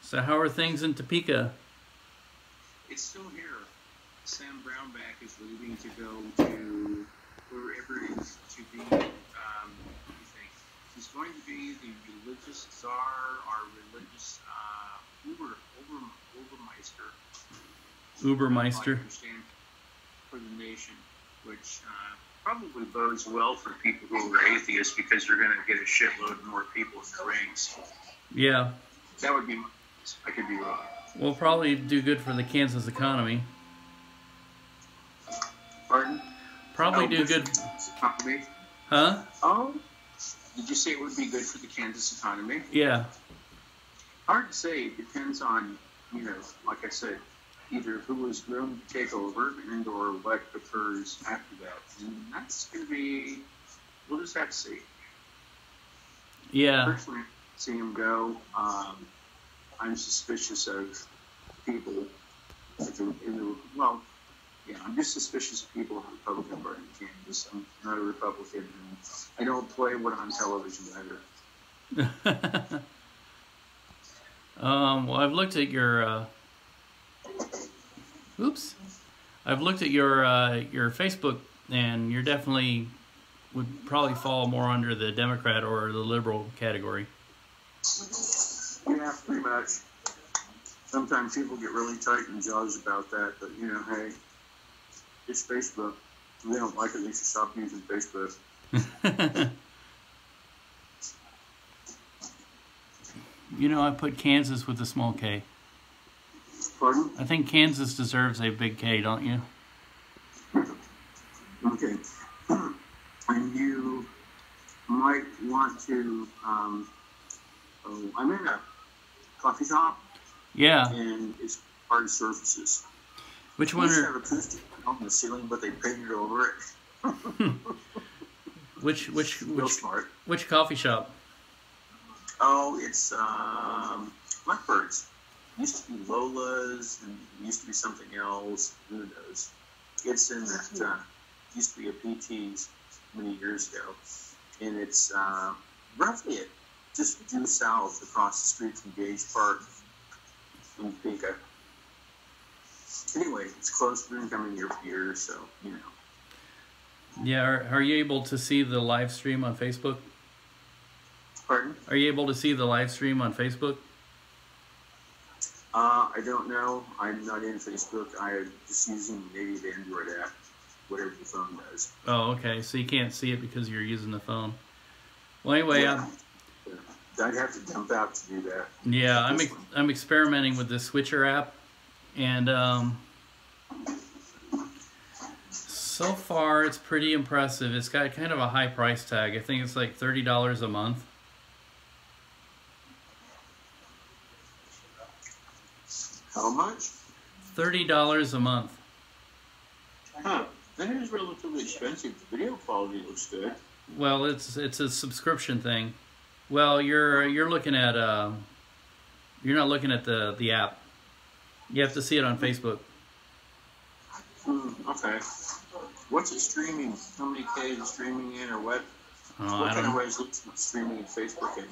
So how are things in Topeka? It's still here. Sam Brownback is leaving to go to wherever it is to be. What do you think? He's going to be the religious czar or religious Ubermeister. Ubermeister. For the nation, which probably bodes well for people who are atheists because you're going to get a shitload more people in the ranks. Yeah. That would be. I could be wrong. We'll probably do good for the Kansas economy. Pardon? Probably do good. Economy? Huh? Oh, did you say it would be good for the Kansas economy? Yeah. Hard to say. It depends on, like I said, either who is groomed to take over and or what occurs after that. And that's going to be, we'll just have to see. Yeah. Personally, see him go. I'm suspicious of people I'm just suspicious of people in the Republican Party in Kansas. I'm not a Republican, and I don't play what on television either. Well, I've looked at your, I've looked at your Facebook, and you're definitely would probably fall more under the Democrat or the liberal category. Yeah, pretty much. Sometimes people get really tight in jaws about that, but hey, it's Facebook. If they don't like it, they should stop using Facebook. I put Kansas with a small K. Pardon? I think Kansas deserves a big K, don't you? Okay. And you might want to, I'm in a coffee shop. Yeah. And it's hard surfaces. Which one have acoustic on the ceiling, but they painted over it. Which Real smart. Which coffee shop? Oh, it's Blackbirds. Used to be Lola's, and used to be something else. Who knows? It's in that used to be a PT's many years ago, and it's roughly just due south across the street from Gage Park in Topeka. Anyway, it's close to been coming here for years, so Yeah, are you able to see the live stream on Facebook? Pardon? Are you able to see the live stream on Facebook? I don't know. I'm not in Facebook. I'm just using the native Android app, whatever the phone does. Oh, okay. So you can't see it because you're using the phone. Well, anyway, I'd have to dump out to do that. Yeah, I'm experimenting with the Switcher app, and so far it's pretty impressive. It's got kind of a high price tag. I think it's like $30 a month. How much? $30 a month. Huh. That is relatively expensive. The video quality looks good. Well, it's a subscription thing. Well, you're looking at you're not looking at the app. You have to see it on Facebook. Okay. What's it streaming? How many K is it streaming in, or what? What kind of resolution is streaming in Facebook in?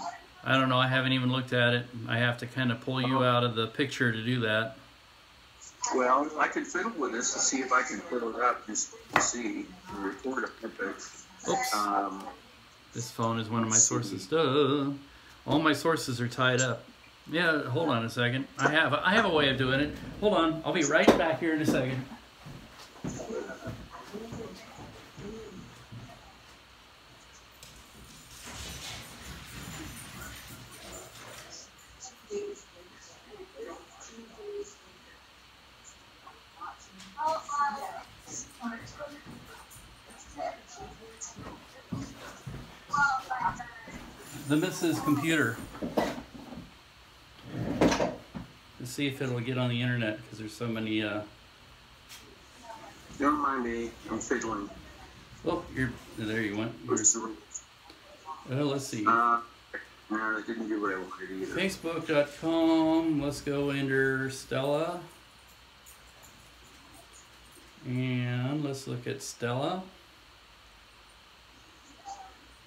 I don't know. I haven't even looked at it. I have to kind of pull you out of the picture to do that. Well, I could fiddle with this to see if I can put it up just to see and record it. Oops. This phone is one of my sources. Duh. All my sources are tied up. Yeah, hold on a second. I have a way of doing it. Hold on. I'll be right back here in a second. The Mrs. Computer. Let's see if it'll get on the internet because there's so many. Don't mind me. I'm fiddling. Oh, there you went. Let's see. No, it didn't do what I wanted either. Facebook.com. Let's go under Stella. And let's look at Stella.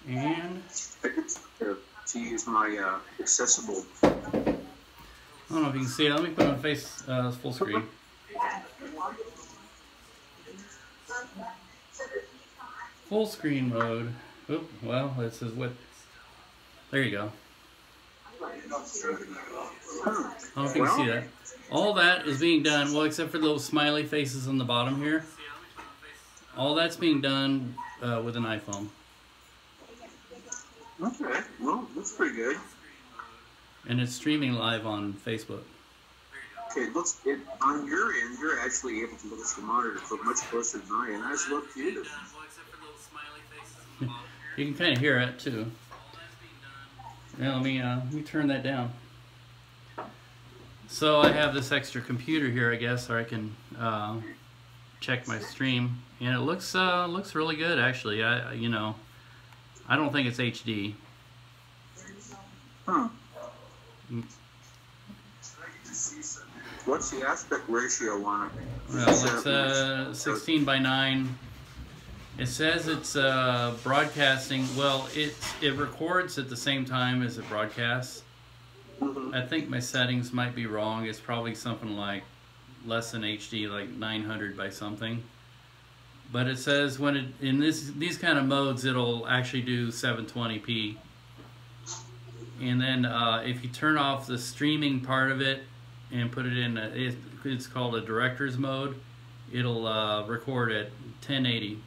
And to use my accessible. I don't know if you can see it. Let me put it on full screen. Full screen mode. Oop, well, this is what. There you go. I don't know if you can see that. All that is being done, well, except for those smiley faces on the bottom here. All that's being done with an iPhone. Okay, well, that's pretty good. And it's streaming live on Facebook. Okay, on your end, you're actually able to look at the monitor much closer than I am. That's look too. You can kind of hear it too. Now let me turn that down. So I have this extra computer here, I guess, so I can check my stream, and it looks really good actually. I don't think it's HD. Huh. What's the aspect ratio on it? Well, it's 16 by 9. It says it's broadcasting. Well, it records at the same time as it broadcasts. Mm-hmm. I think my settings might be wrong. It's probably something like less than HD, like 900 by something. But it says in these kind of modes, it'll actually do 720p. And then if you turn off the streaming part of it and put it in, it's called a director's mode, it'll record at 1080.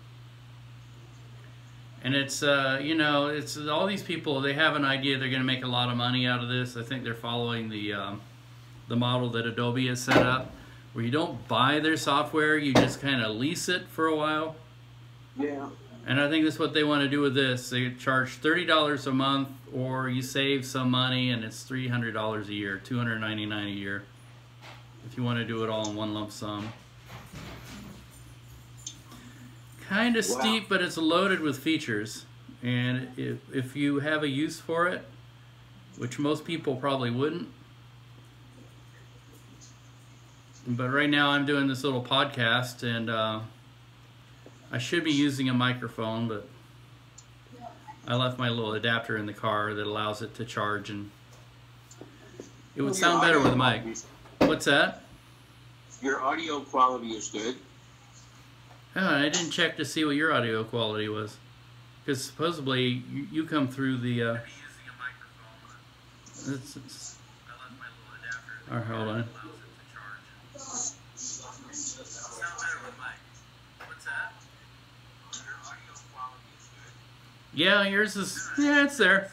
And it's, it's all these people, they have an idea they're going to make a lot of money out of this. I think they're following the model that Adobe has set up, where you don't buy their software, you just kind of lease it for a while. Yeah. And I think that's what they want to do with this. They charge $30 a month, or you save some money, and it's $300 a year, $299 a year, if you want to do it all in one lump sum. Kind of steep, but it's loaded with features. And if you have a use for it, which most people probably wouldn't. But right now I'm doing this little podcast, and I should be using a microphone, but I left my little adapter in the car that allows it to charge, and it would sound better with a mic. What's that? Your audio quality is good. Oh, I didn't check to see what your audio quality was, because supposedly you come through the. All right, hold on. Yeah, yours is. Yeah, it's there.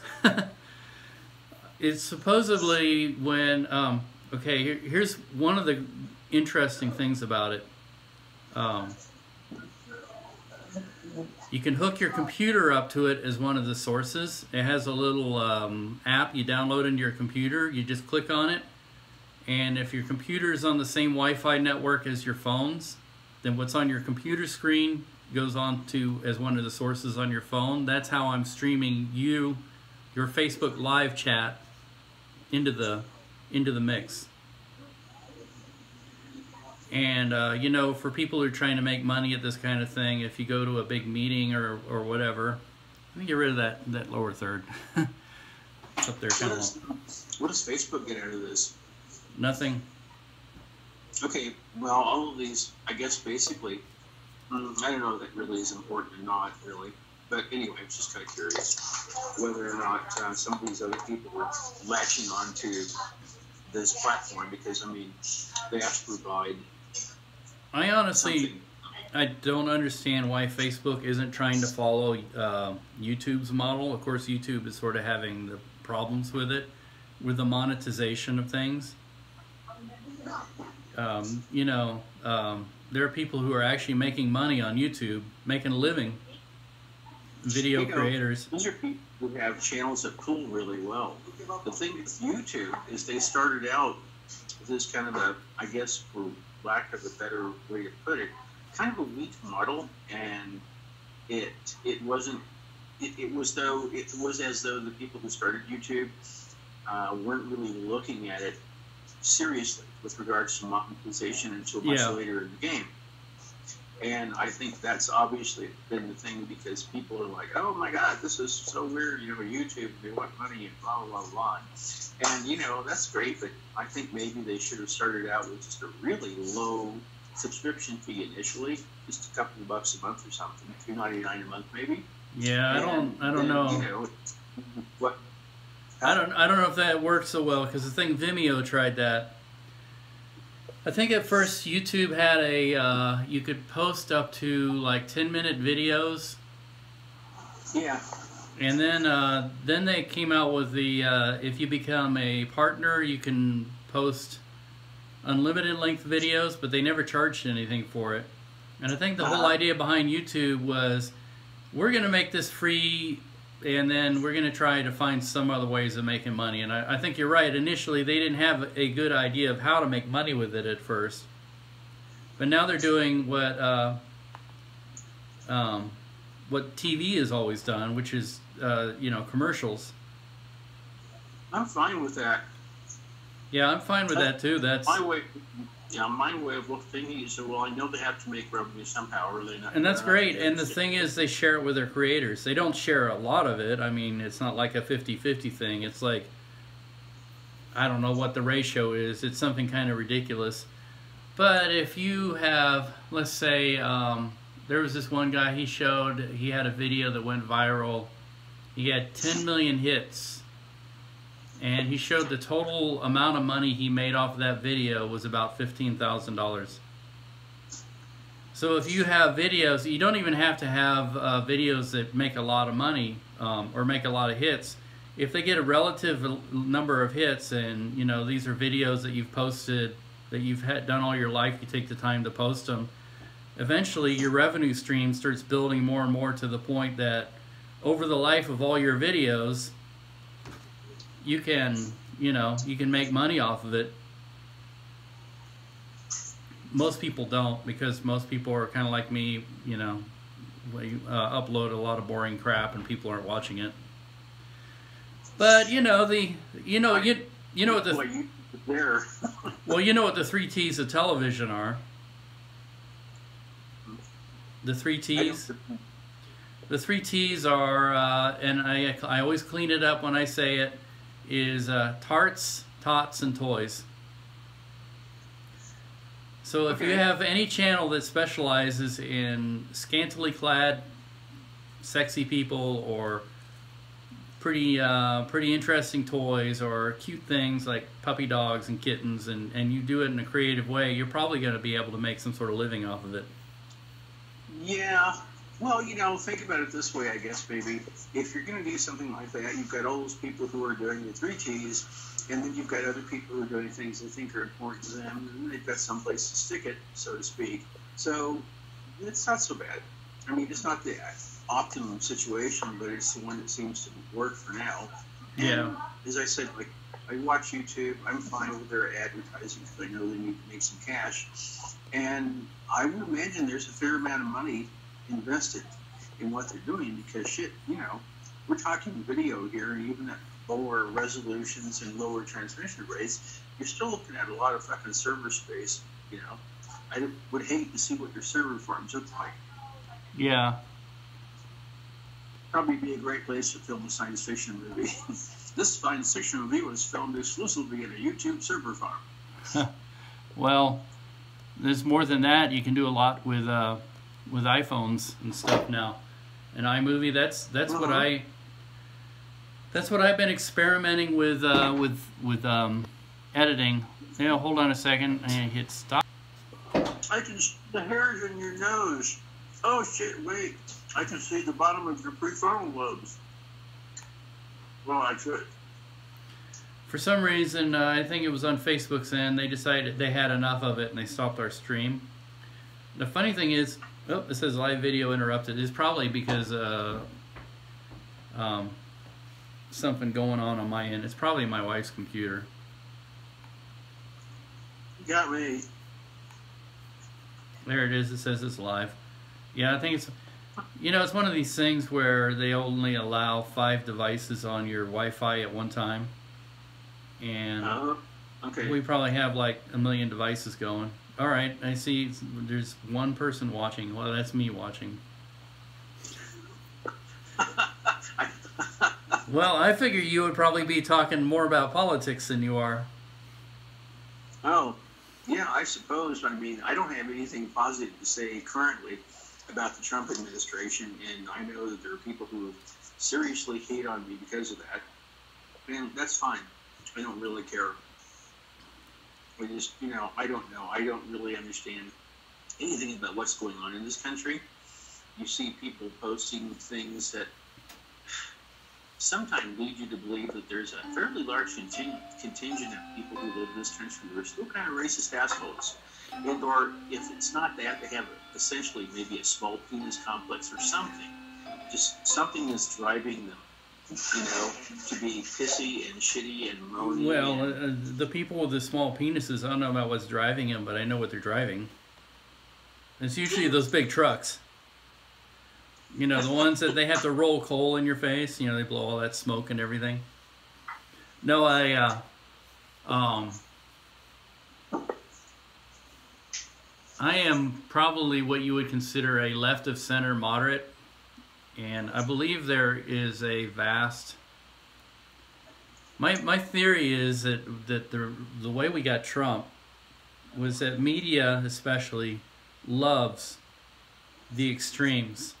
It's supposedly when. Okay, here's one of the interesting things about it. You can hook your computer up to it as one of the sources. It has a little app you download into your computer. You just click on it, and if your computer is on the same Wi-Fi network as your phone's, then what's on your computer screen goes on to as one of the sources on your phone. That's how I'm streaming your Facebook live chat into the mix. And, for people who are trying to make money at this kind of thing, if you go to a big meeting or whatever, let me get rid of that lower third. It's up there kind of low. What does Facebook get out of this? Nothing. Okay, well, all of these, I guess, basically, I don't know if that really is important or not, really. But anyway, I'm just kind of curious whether or not some of these other people are latching onto this platform, because, I mean, they have to provide. I honestly, I don't understand why Facebook isn't trying to follow YouTube's model. Of course, YouTube is sort of having the problems with it, with the monetization of things. There are people who are actually making money on YouTube, making a living, video creators. These are people who have channels that pull really well. The thing with YouTube is they started out with this kind of a, I guess, for lack of a better way to put it, kind of a weak model, and it was as though the people who started YouTube weren't really looking at it seriously with regards to monetization until much later in the game. And I think that's obviously been the thing because people are like, oh my God, this is so weird, YouTube, they want money and blah, blah, blah. And, that's great, but I think maybe they should have started out with just a really low subscription fee initially, just a couple of bucks a month or something, $2.99 a month maybe. Yeah, I don't know. What? I don't know if that worked so well because the thing Vimeo tried that. I think at first YouTube had you could post up to like 10-minute videos. Yeah. And then they came out with the if you become a partner, you can post unlimited length videos, but they never charged anything for it. And I think the whole idea behind YouTube was, we're going to make this free, and then we're going to try to find some other ways of making money. And I think you're right. Initially, they didn't have a good idea of how to make money with it at first. But now they're doing what TV has always done, which is, commercials. I'm fine with that. Yeah, I'm fine with that too. That's my way. Yeah, my way of thinking is, well, I know they have to make revenue somehow, or they're not. And that's great. And the thing is, they share it with their creators. They don't share a lot of it. I mean, it's not like a 50-50 thing. It's like, I don't know what the ratio is. It's something kind of ridiculous. But if you have, let's say, there was this one guy he had a video that went viral. He had 10 million hits. And he showed the total amount of money he made off of that video was about $15,000. So if you have videos, you don't even have to have videos that make a lot of money or make a lot of hits. If they get a relative number of hits, and these are videos that you've posted, that you've done all your life, you take the time to post them, eventually your revenue stream starts building more and more to the point that over the life of all your videos, you can make money off of it. Most people don't, because most people are kind of like me, upload a lot of boring crap and people aren't watching it. But you know what the well, you know what the 3 T's of television are. The 3 T's. The 3 T's are, and I always clean it up when I say it, is tarts, tots, and toys. So if you have any channel that specializes in scantily clad, sexy people, or pretty interesting toys, or cute things like puppy dogs and kittens, and you do it in a creative way, you're probably going to be able to make some sort of living off of it. Yeah. Well, think about it this way, I guess, maybe. If you're going to do something like that, you've got all those people who are doing the 3 T's, and then you've got other people who are doing things they think are important to them, and they've got some place to stick it, so to speak. So it's not so bad. I mean, it's not the optimum situation, but it's the one that seems to work for now. Yeah. And as I said, like, I watch YouTube. I'm fine with their advertising because I know they need to make some cash. And I would imagine there's a fair amount of money invested in what they're doing because shit, we're talking video here, and even at lower resolutions and lower transmission rates, you're still looking at a lot of fucking server space. I would hate to see what your server farms look like. Yeah. Probably be a great place to film a science fiction movie. This science fiction movie was filmed exclusively in a YouTube server farm. Well, there's more than that. You can do a lot with iPhones and stuff now. And iMovie, that's what I've been experimenting with editing. Hold on a second. I hit stop. I can see the hairs in your nose. Oh shit! Wait, I can see the bottom of your prefrontal lobes. Well, I could. For some reason, I think it was on Facebook's end, they decided they had enough of it and they stopped our stream. The funny thing is, it says live video interrupted. It's probably because something going on my end. It's probably my wife's computer. Got me. There it is. It says it's live. Yeah, I think it's, it's one of these things where they only allow 5 devices on your Wi-Fi at one time. And okay. we probably have like 1 million devices going. All right, I see there's one person watching. Well, that's me watching. Well, I figure you would probably be talking more about politics than you are. Oh, yeah, I suppose. I mean, I don't have anything positive to say currently about the Trump administration, and I know that there are people who seriously hate on me because of that, and that's fine. I don't really care. I just, I don't know. I don't really understand anything about what's going on in this country. You see people posting things that sometimes lead you to believe that there's a fairly large contingent of people who live in this country who are still kind of racist assholes. And or if it's not that, they have essentially maybe a small penis complex or something. Just something that's driving them, to be pissy and shitty and moany. Well, the people with the small penises, I don't know about what's driving them, but I know what they're driving. It's usually those big trucks. The ones that they have to roll coal in your face. They blow all that smoke and everything. No, I am probably what you would consider a left of center moderate, and I believe there is a vast. My theory is that the way we got Trump was that media especially loves the extremes.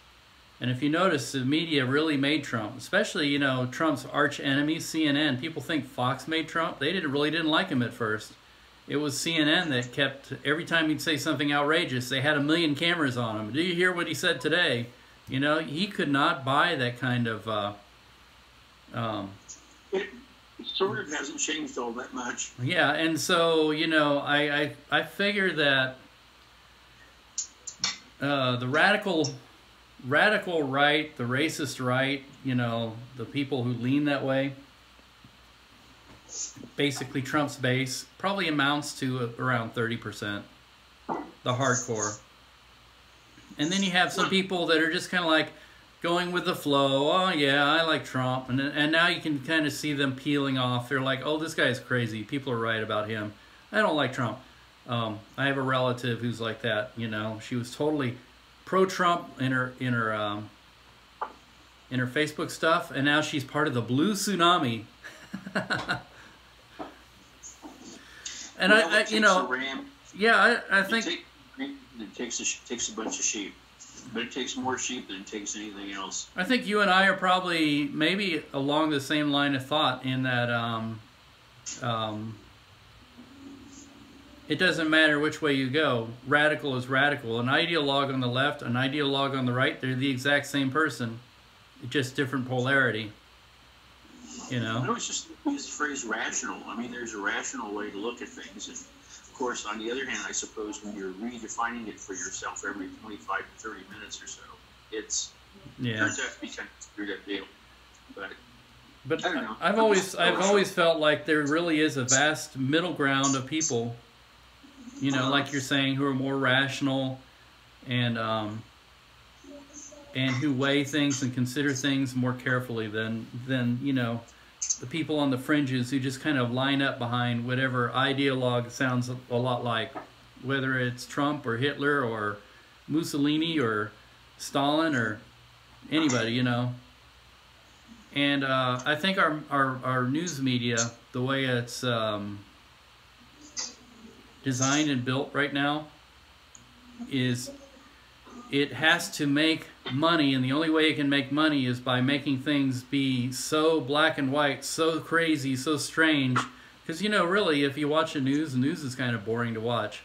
And if you notice, the media really made Trump, especially, Trump's arch enemy, CNN. People think Fox made Trump. They really didn't like him at first. It was CNN that kept, every time he'd say something outrageous, they had 1 million cameras on him. Do you hear what he said today? He could not buy that kind of... It sort of hasn't changed all that much. Yeah, and so, I figure that the radical right, the racist right, the people who lean that way, basically Trump's base, probably amounts to around 30%, the hardcore. And then you have some people that are just kind of like going with the flow. Oh, yeah, I like Trump. And now you can kind of see them peeling off. They're like, oh, this guy's crazy. People are right about him. I don't like Trump. I have a relative who's like that, She was totally pro-Trump in her Facebook stuff, and now she's part of the blue tsunami. And well, I think it takes a bunch of sheep, but it takes more sheep than it takes anything else. I think you and I are probably maybe along the same line of thought in that it doesn't matter which way you go. Radical is radical. An ideologue on the left, an ideologue on the right, they're the exact same person, just different polarity. I was just use the phrase rational. I mean, there's a rational way to look at things. And of course, on the other hand, I suppose when you're redefining it for yourself every 25 to 30 minutes or so, it turns out to be kind of a screwed up deal. But I don't know. I've always felt like there really is a vast middle ground of people, like you're saying, who are more rational and who weigh things and consider things more carefully than the people on the fringes who just kind of line up behind whatever ideologue sounds a lot like, whether it's Trump or Hitler or Mussolini or Stalin or anybody, And I think our news media, the way it's designed and built right now, is it has to make money, and the only way it can make money is by making things be so black and white, so crazy, so strange. Because, really, if you watch the news is kind of boring to watch.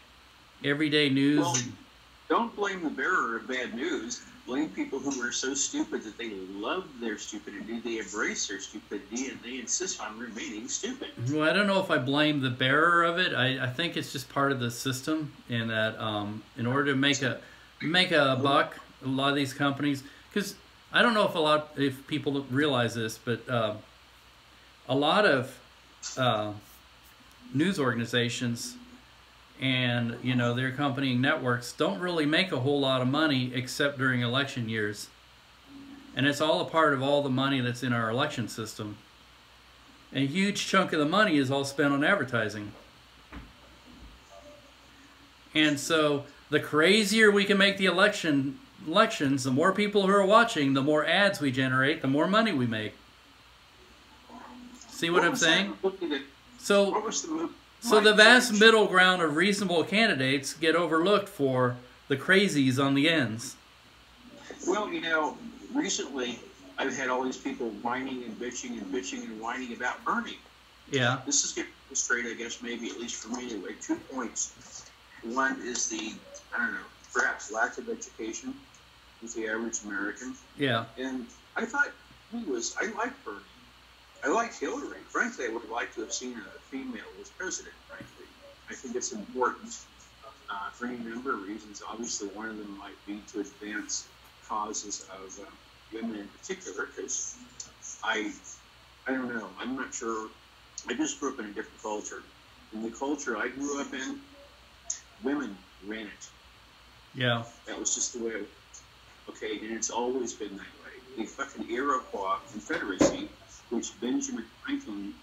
Everyday news. Well, don't blame the bearer of bad news. Blame people who are so stupid that they love their stupidity, they embrace their stupidity, and they insist on remaining stupid. Well, I don't know if I blame the bearer of it. I think it's just part of the system, and that in order to make a buck, a lot of these companies, because I don't know if people realize this, but a lot of news organizations and their accompanying networks don't really make a whole lot of money except during election years, and it's all a part of all the money that's in our election system. And a huge chunk of the money is all spent on advertising. And so the crazier we can make the elections, the more people who are watching, the more ads we generate, the more money we make. See what I'm saying? So the vast middle ground of reasonable candidates get overlooked for the crazies on the ends. Well, recently I've had all these people whining and bitching and whining about Bernie. Yeah. This is getting straight, I guess, maybe at least for me anyway. 2 points. One is the, perhaps lack of education with the average American. Yeah. And I thought I liked Bernie. I liked Hillary. Frankly, I would have liked to have seen a female as president, frankly. I think it's important for any number of reasons. Obviously, one of them might be to advance causes of women in particular, because I don't know. I'm not sure. I just grew up in a different culture. In the culture I grew up in, women ran it. Yeah. That was just the way it was. Okay, and it's always been that way. The fucking Iroquois Confederacy, which Benjamin Franklin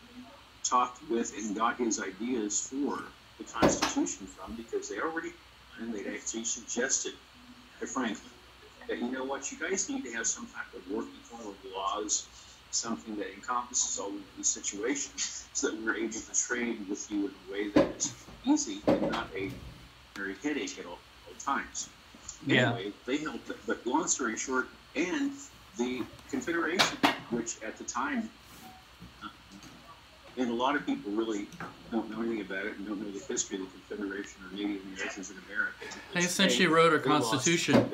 talked with and got his ideas for the Constitution from, because they already, and they'd actually suggested to Franklin that, you know what, you guys need to have some type of working form of laws, something that encompasses all of these situations, so that we're able to trade with you in a way that is easy and not a very headache at all times. Yeah. Anyway, they helped, but long story short, and the Confederation, which at the time, and a lot of people really don't know anything about it and don't know the history of the Confederation or Native Americans in America. They essentially wrote our Constitution.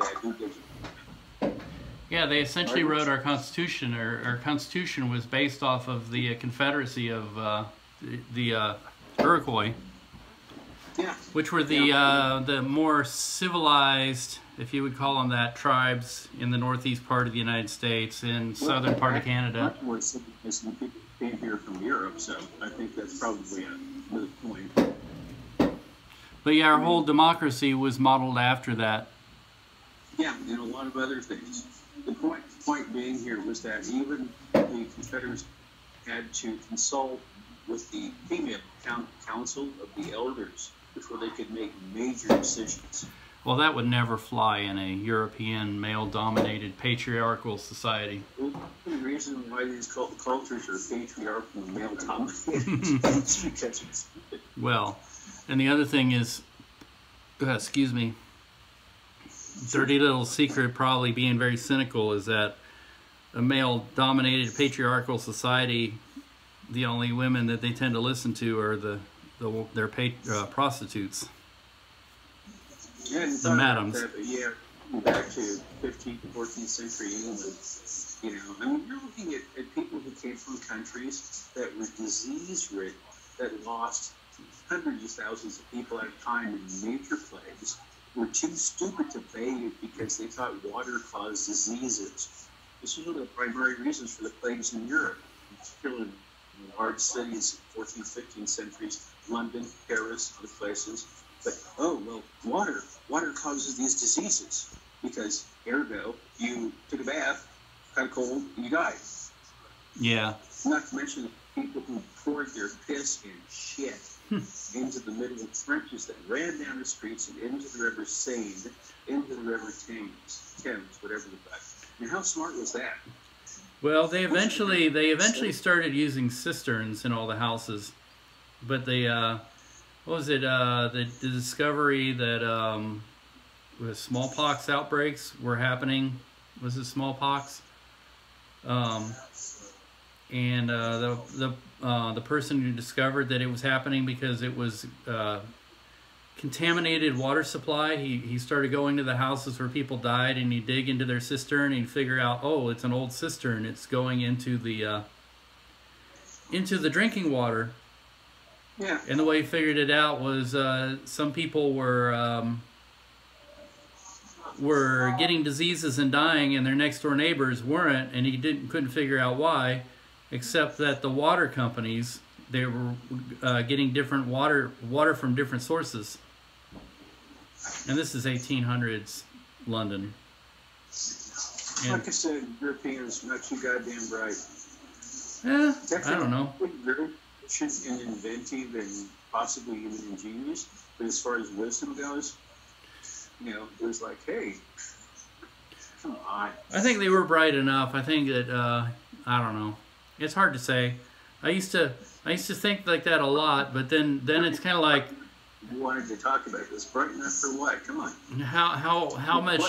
Yeah, they essentially wrote our Constitution. Our Constitution was based off of the Confederacy of the Iroquois, yeah, which were the more civilized, if you would call them that, tribes in the northeast part of the United States and southern part of Canada. Much more civilized than people came here from Europe, so I think that's probably a good point. But yeah, our whole democracy was modeled after that. Yeah, and a lot of other things. The point being here was that even the Confederates had to consult with the female council of the elders before they could make major decisions. Well, that would never fly in a European male-dominated patriarchal society. Well, the reason why these cultures are patriarchal and male-dominated is because it's stupid. Well, and the other thing is, excuse me, dirty little secret, probably being very cynical, is that a male-dominated patriarchal society, the only women that they tend to listen to are their prostitutes. Yeah, the madams. Yeah, back to 15th, 14th century England. You're looking at people who came from countries that were disease-ridden, that lost hundreds of thousands of people at a time in major plagues, were too stupid to bathe because they thought water caused diseases. This was one of the primary reasons for the plagues in Europe, particularly in large cities, 14th, 15th centuries, London, Paris, other places. But, water causes these diseases because, ergo, you took a bath, got a cold, and you died. Yeah. Not to mention the people who poured their piss and shit into the middle of trenches that ran down the streets and into the river Seine, into the river Thames, whatever the fuck. I mean, how smart was that? Well, they eventually started using cisterns in all the houses, but they what was it? The discovery that smallpox outbreaks were happening. Was it smallpox? And the person who discovered that it was happening because it was contaminated water supply. He started going to the houses where people died, and he'd dig into their cistern and he'd figure out, oh, it's an old cistern. It's going into the drinking water. Yeah. And the way he figured it out was some people were getting diseases and dying, and their next door neighbors weren't, and he couldn't figure out why, except that the water companies, they were getting different water from different sources. And this is 1800s London. And, like I said, Europeans not too goddamn bright. I don't know. and inventive and possibly even ingenious. But as far as wisdom goes, you know, it was like, hey, come on. I think they were bright enough. I think that I don't know. It's hard to say. I used to think like that a lot, but then it's kind of like, you wanted to talk about this. Bright enough for what? Come on. How much?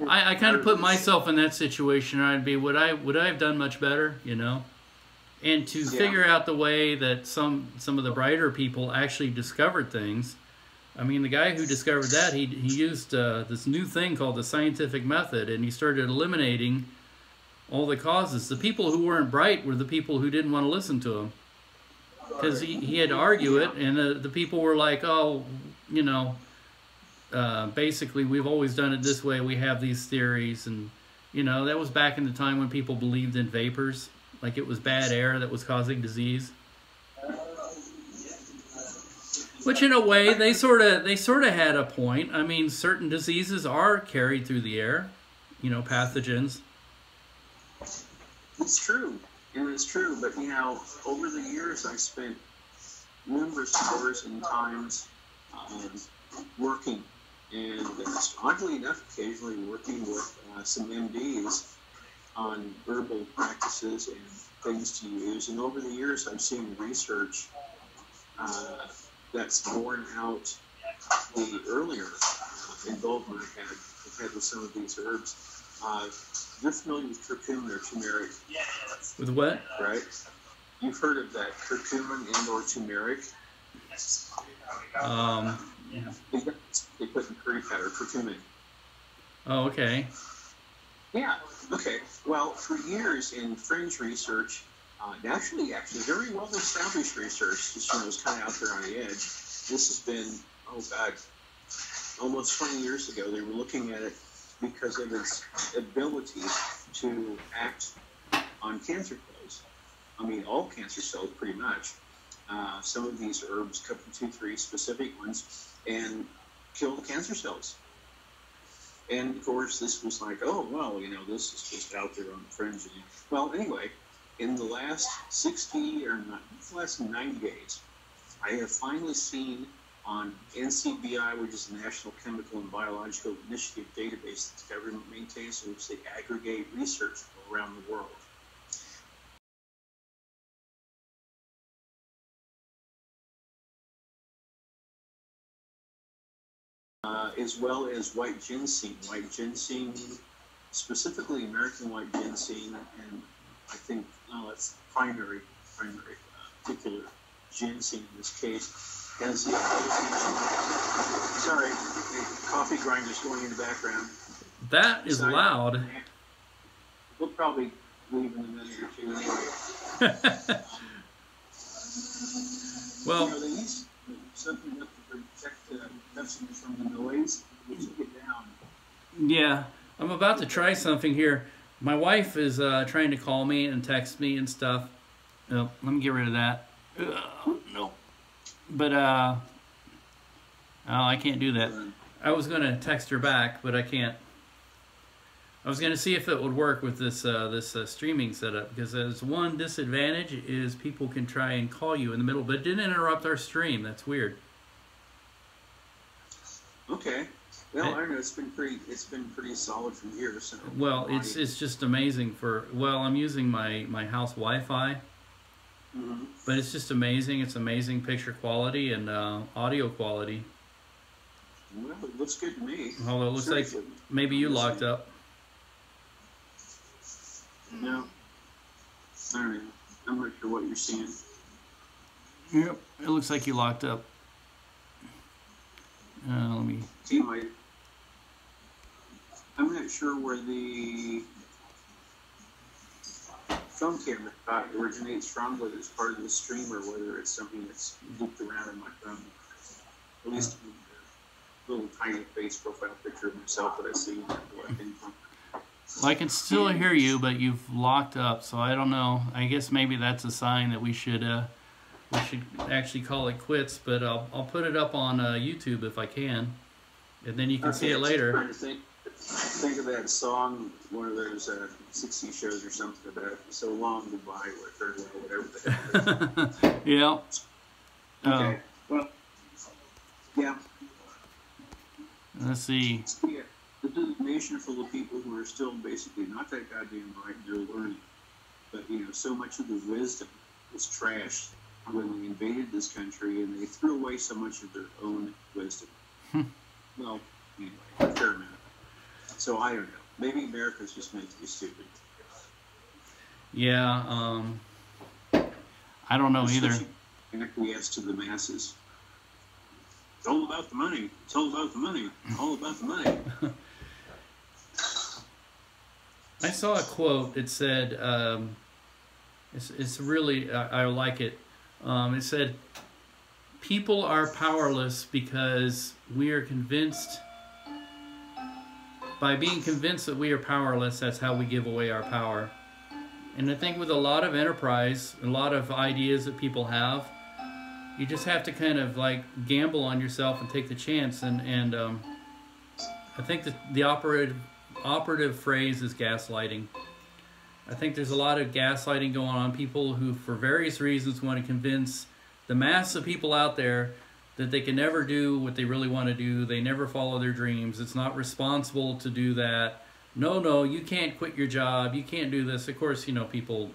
I kind of put myself in that situation. I'd be, would I have done much better? You know, and to figure out the way that some of the brighter people actually discovered things. I mean, the guy who discovered that, he used this new thing called the scientific method, and he started eliminating all the causes. The people who weren't bright were the people who didn't want to listen to him, because he had to argue it, and the people were like, oh, you know, basically we've always done it this way, we have these theories, and you know, that was back in the time when people believed in vapors, like it was bad air that was causing disease. Which in a way they sort of had a point. I mean, certain diseases are carried through the air, you know, pathogens. It's true, and it's true. But you know, over the years, I spent numerous hours and times working, and oddly enough, occasionally working with some MDs on herbal practices and things to use. And over the years, I've seen research that's borne out the earlier involvement I've had with some of these herbs. You're familiar with curcumin or turmeric? With what? Right? You've heard of that curcumin and or turmeric? They put in curry powder, curcumin. Oh, okay. Yeah, okay. Well, for years in fringe research, actually very well established research, just, you know, was kind of out there on the edge. This has been, oh God, almost 20 years ago. They were looking at it because of its ability to act on cancer cells. I mean, all cancer cells, pretty much. Some of these herbs, couple 2, 3 specific ones, and kill the cancer cells. And of course, this was like, oh well, you know, this is just out there on the fringe. Well, anyway. In the last 90 days, I have finally seen on NCBI, which is the National Chemical and Biological Initiative database that the government maintains, in which they aggregate research around the world. As well as white ginseng, specifically American white ginseng, and I think it's primary particular ginseng in this case, has the sorry, the coffee grinder's going in the background. That is loud. We'll probably leave in a minute or two anyway. Well, you know, they use something up to protect the customers from the noise. We'll take it down. Yeah, I'm about to try something here. My wife is trying to call me and text me and stuff. Oh, let me get rid of that. No. But, oh, I can't do that. I was going to text her back, but I can't. I was going to see if it would work with this streaming setup, because there's one disadvantage is people can try and call you in the middle, but it didn't interrupt our stream. That's weird. Okay. Well, I don't know. It's been pretty solid from here. So. Well, it's just amazing for. Well, I'm using my house Wi-Fi, but it's just amazing. It's amazing picture quality and audio quality. Well, it looks good to me. Although it looks like maybe you locked up. No. I don't know. I'm not sure what you're seeing. Yep. It looks like you locked up. Let me see my. I'm not sure where the phone camera shot originates from, whether it's part of the stream or whether it's something that's looped around in my phone. At least a little tiny face profile picture of myself that I see. Well, I can still hear you, but you've locked up, so I don't know. I guess maybe that's a sign that we should actually call it quits. But I'll put it up on YouTube if I can, and then you can see it later. Think of that song, one of those 60 shows or something about so long, goodbye, or farewell, whatever the hell it is. Yeah. Okay. Well, yeah. Let's see. Yeah. This is a nation full of people who are still basically not that goddamn bright, they're learning. But, so much of the wisdom was trashed when they invaded this country, and they threw away so much of their own wisdom. Well, anyway, a fair amount. So I don't know. Maybe America's just meant to be stupid. Yeah, I don't know either. And acquiesce to the masses. It's all about the money. It's all about the money. All about the money. I saw a quote. It said, it's really, I like it. It said, people are powerless because we are convinced, by being convinced that we are powerless, that's how we give away our power. And I think with a lot of enterprise, a lot of ideas that people have, you just have to kind of like gamble on yourself and take the chance. And I think that the operative phrase is gaslighting. I think there's a lot of gaslighting going on. People who, for various reasons, want to convince the mass of people out there that they can never do what they really want to do. They never follow their dreams. It's not responsible to do that. No, you can't quit your job. You can't do this. Of course, people,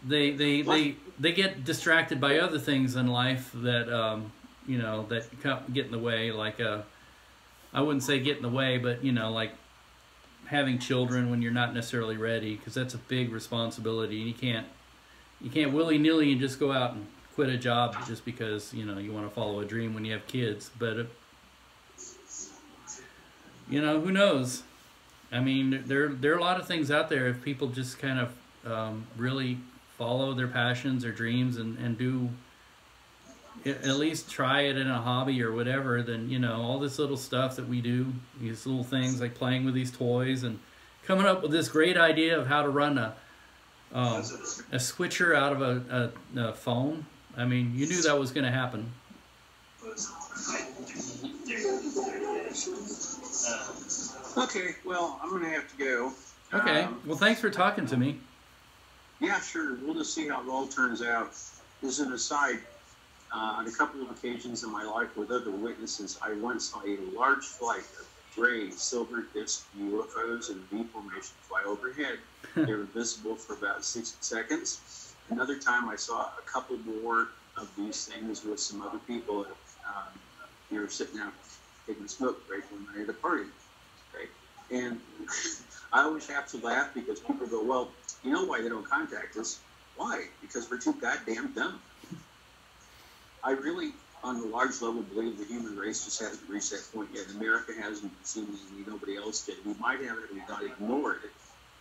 they get distracted by other things in life that, that get in the way. Like, I wouldn't say get in the way, but, like having children when you're not necessarily ready, because that's a big responsibility. You can't willy-nilly and just go out and quit a job just because, you want to follow a dream when you have kids. But, who knows? I mean, there are a lot of things out there if people just kind of really follow their passions or dreams and do, at least try it in a hobby or whatever, then, all this little stuff that we do, these little things like playing with these toys and coming up with this great idea of how to run a switcher out of a phone. I mean, you knew that was going to happen. Okay, well, I'm going to have to go. Okay, well, thanks for talking to me. Yeah, sure. We'll just see how it all turns out. As an aside, on a couple of occasions in my life with other witnesses, I once saw a large flight of gray, silver disk UFOs in V formation fly overhead. They were visible for about 60 seconds. Another time I saw a couple more of these things with some other people. They were sitting out taking a smoke break one night at a party. Right? And I always have to laugh because people go, well, you know why they don't contact us? Why? Because we're too goddamn dumb. I really, on a large level, believe the human race just hasn't reached that point yet. America hasn't seen anything nobody else did. We might have it, we've not ignored it.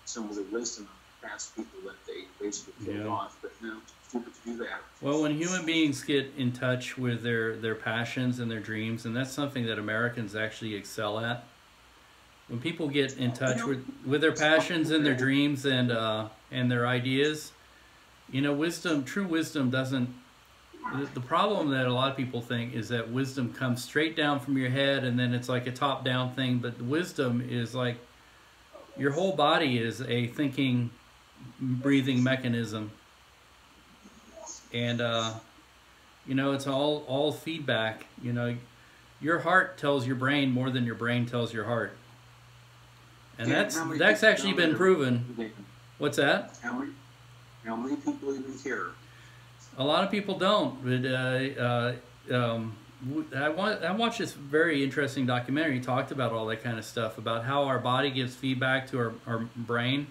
Some of the wisdom of past people that they basically killed off, but no, it's stupid to do that. Well, when human beings get in touch with their passions and their dreams, and that's something that Americans actually excel at. When people get in touch with their passions and their dreams and their ideas, true wisdom doesn't. The problem that a lot of people think is that wisdom comes straight down from your head and then it's like a top-down thing, but wisdom is like your whole body is a thinking, breathing mechanism. And, it's all feedback. Your heart tells your brain more than your brain tells your heart. And that's actually been proven. What's that? How many people even care? A lot of people don't. But I watched this very interesting documentary. It talked about all that kind of stuff, about how our body gives feedback to our brain.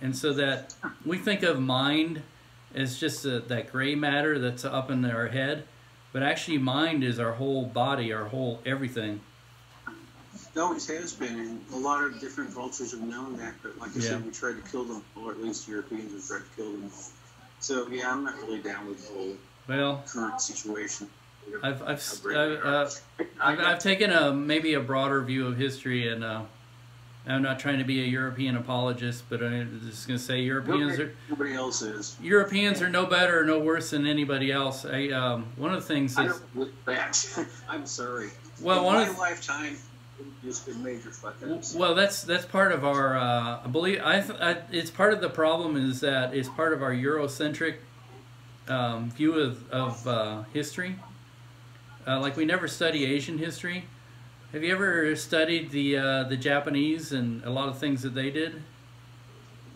And so that we think of mind as just that gray matter that's up in our head. But actually mind is our whole body, our whole everything. It always has been, and a lot of different cultures have known that, but like I said, we tried to kill them, or at least Europeans have tried to kill them. So, yeah, I'm not really down with the whole current situation. I've taken maybe a broader view of history, and I'm not trying to be a European apologist, but I'm just going to say Europeans nobody else is. Europeans are no better or no worse than anybody else. One of the things is, I don't believe that. I'm sorry. Well, in my lifetime, it's been major fuck-ups. Well, that's part of our. I believe it's part of the problem is that it's part of our Eurocentric view of history. Like we never study Asian history. Have you ever studied the Japanese and a lot of things that they did?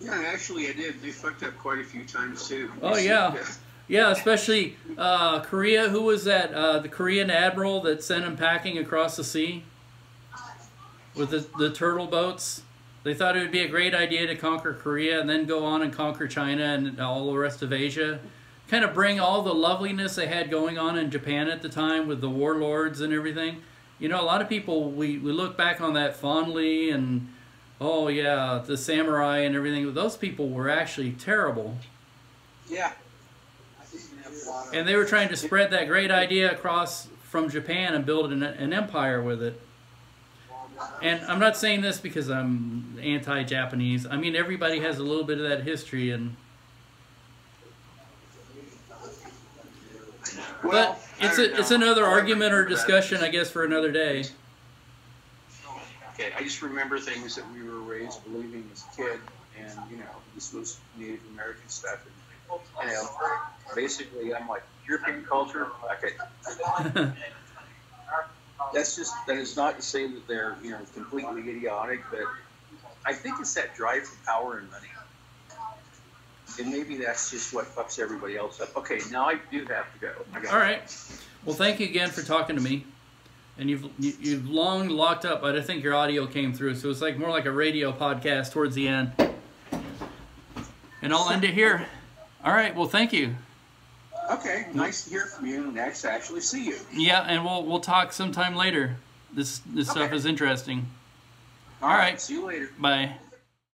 Yeah, actually I did. They fucked up quite a few times too. Oh yeah, yeah. Especially Korea. Who was that? The Korean admiral that sent them packing across the sea with the turtle boats. They thought it would be a great idea to conquer Korea and then go on and conquer China and all the rest of Asia. Kind of bring all the loveliness they had going on in Japan at the time with the warlords and everything. You know, a lot of people, we look back on that fondly and, oh yeah, the samurai and everything. But those people were actually terrible. Yeah. And they were trying to spread that great idea across from Japan and build an empire with it. And I'm not saying this because I'm anti-Japanese. I mean, everybody has a little bit of that history. And well, but it's another argument or discussion, I guess, for another day. Okay, I just remember things that we were raised believing as a kid, and you know, this was Native American stuff. And, you know, basically, I'm like, European culture, okay. That is not to say that they're, you know, completely idiotic, but I think it's that drive for power and money. And maybe that's just what fucks everybody else up. Okay, now I do have to go. All right. Well, thank you again for talking to me. And you've long locked up, but I think your audio came through, so it's like more like a radio podcast towards the end. And I'll end it here. All right. Well, thank you. Okay. Nice to hear from you, and nice to actually see you. Yeah, and we'll talk sometime later. This stuff is interesting. All right. See you later. Bye.